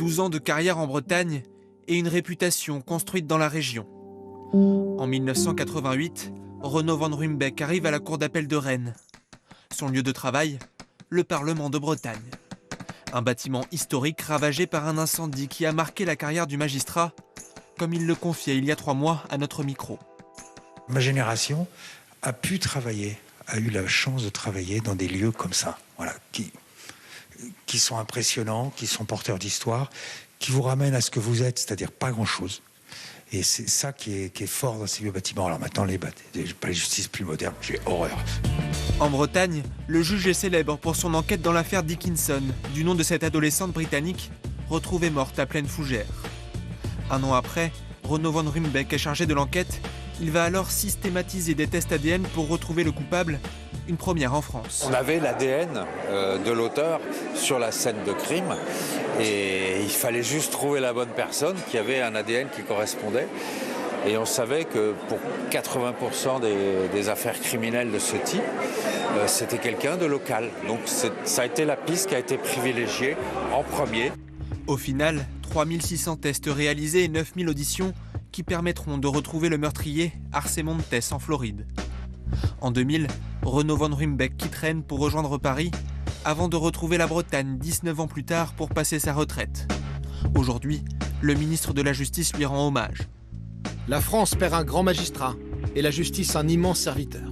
12 ans de carrière en Bretagne et une réputation construite dans la région. En 1988, Renaud van Ruymbeck arrive à la cour d'appel de Rennes. Son lieu de travail, le Parlement de Bretagne. Un bâtiment historique ravagé par un incendie qui a marqué la carrière du magistrat, comme il le confiait il y a 3 mois à notre micro. Ma génération a pu travailler, a eu la chance de travailler dans des lieux comme ça, voilà, qui sont impressionnants, qui sont porteurs d'histoire, qui vous ramènent à ce que vous êtes, c'est-à-dire pas grand-chose. Et c'est ça qui est fort dans ces vieux bâtiments. Alors maintenant, les palais de justice plus modernes, j'ai horreur. En Bretagne, le juge est célèbre pour son enquête dans l'affaire Dickinson, du nom de cette adolescente britannique retrouvée morte à Pleine Fougère. 1 an après, Renaud van Ruymbeck est chargé de l'enquête. Il va alors systématiser des tests ADN pour retrouver le coupable, une première en France. On avait l'ADN de l'auteur sur la scène de crime et il fallait juste trouver la bonne personne qui avait un ADN qui correspondait. Et on savait que pour 80% des affaires criminelles de ce type, c'était quelqu'un de local. Donc ça a été la piste qui a été privilégiée en premier. Au final, 3600 tests réalisés et 9000 auditions qui permettront de retrouver le meurtrier Arce Montes en Floride. En 2000, Renaud van Ruymbeck quitte Rennes pour rejoindre Paris avant de retrouver la Bretagne 19 ans plus tard pour passer sa retraite. Aujourd'hui, le ministre de la Justice lui rend hommage. La France perd un grand magistrat et la justice un immense serviteur.